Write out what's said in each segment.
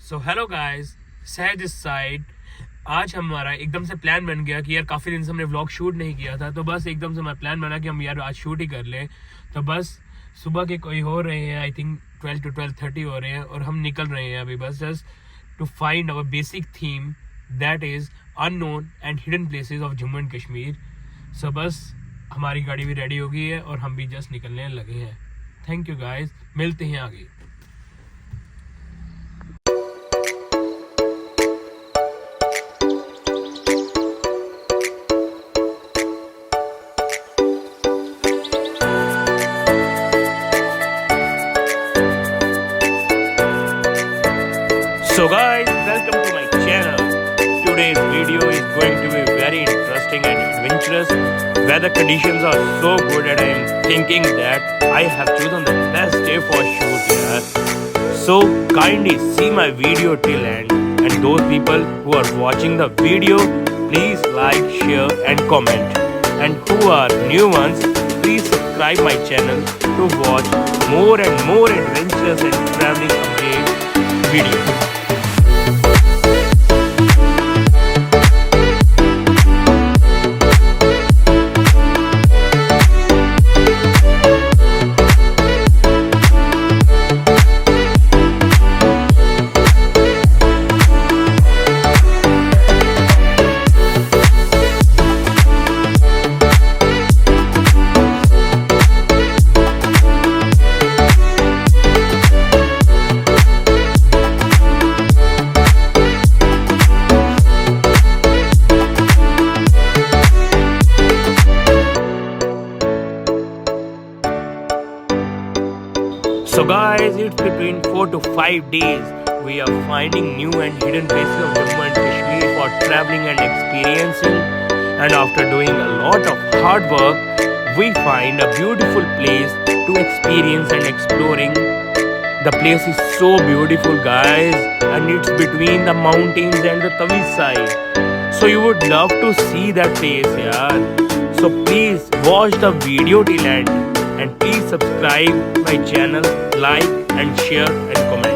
So hello guys, Sahaj इस side. आज हमारा एकदम से प्लान बन गया कि यार काफ़ी दिन से हमने व्लॉग शूट नहीं किया था, तो बस एकदम से हमारा प्लान बना कि हम यार आज शूट ही कर लें। तो बस सुबह के कोई हो रहे हैं, आई थिंक 12 to 12:30 हो रहे हैं और हम निकल रहे हैं अभी बस just to find our basic theme, that is unknown and hidden places of Jammu and Kashmir. So बस हमारी गाड़ी भी रेडी हो गई है और हम भी जस्ट निकलने लगे हैं। थैंक यू गाइस, मिलते हैं आगे। So guys, welcome to my channel. Today's video is going to be very interesting and adventurous. Weather conditions are so good and I am thinking that I have chosen the best day for shoot here. So kindly see my video till end, and those people who are watching the video, please like, share and comment. And who are new ones, please subscribe my channel to watch more and more adventures and traveling update videos. So guys, it's between 4 to 5 days. We are finding new and hidden places of Jammu and Kashmir for traveling and experiencing. And after doing a lot of hard work, we find a beautiful place to experience and exploring. The place is so beautiful guys, and it's between the mountains and the Tawi side. So you would love to see that place, yeah. So please watch the video till end. And please subscribe my channel, like and share and comment.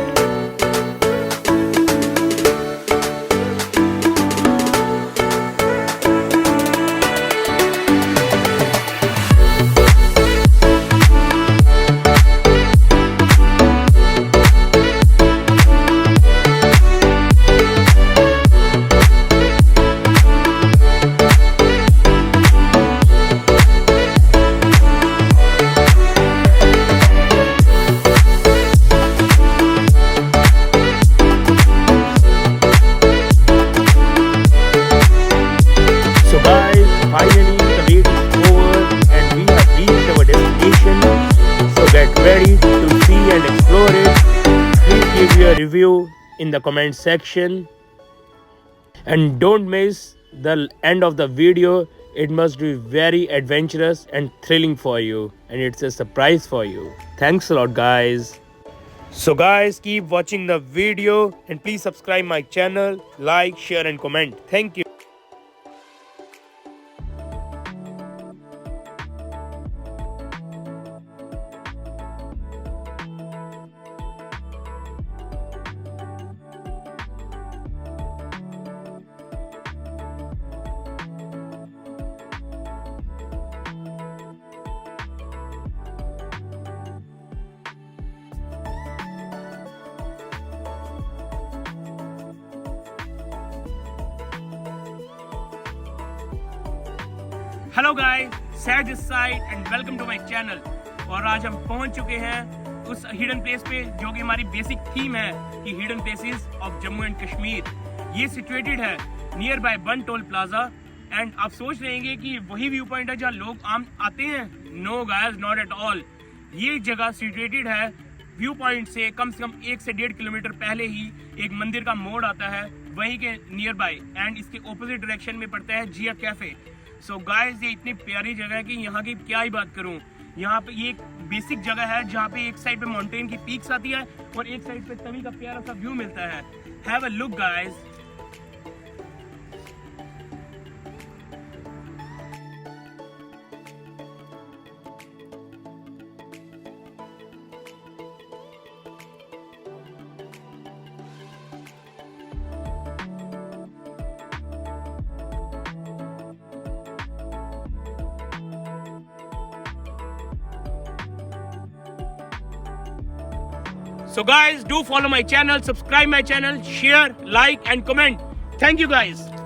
So guys, finally the wait is over and we have reached our destination. So get ready to see and explore it. Please give your review in the comment section. And don't miss the end of the video. It must be very adventurous and thrilling for you. And it's a surprise for you. Thanks a lot guys. So guys, keep watching the video and please subscribe my channel, like, share and comment. Thank you. Hello guys, Sahaj इस side and welcome to my channel. और आज हम पहुंच चुके हैं उस hidden place पे जो कि हमारी बेसिक थीम है कि hidden places of Jammu and Kashmir. ये सिचुएटेड है near by one toll plaza. And आप सोच रहे हैं कि वही व्यू पॉइंट है जहाँ लोग आम आते हैं। No guys, not at all. ये जगह सिचुएटेड है व्यू पॉइंट से कम 1 से 1.5 किलोमीटर पहले ही एक मंदिर का मोड़ आता है, वहीं के नियर बाय। एंड इसके ऑपोजिट डायरेक्शन में पड़ता है जिया कैफे। सो गाइस, ये इतनी प्यारी जगह है कि यहाँ की क्या ही बात करूँ। यहाँ पे ये एक बेसिक जगह है जहाँ पे एक साइड पे माउंटेन की पीक्स आती है और एक साइड पे तवी का प्यारा सा व्यू मिलता है। Have a look guys. So guys, do follow my channel, subscribe my channel, share, like and comment. Thank you guys.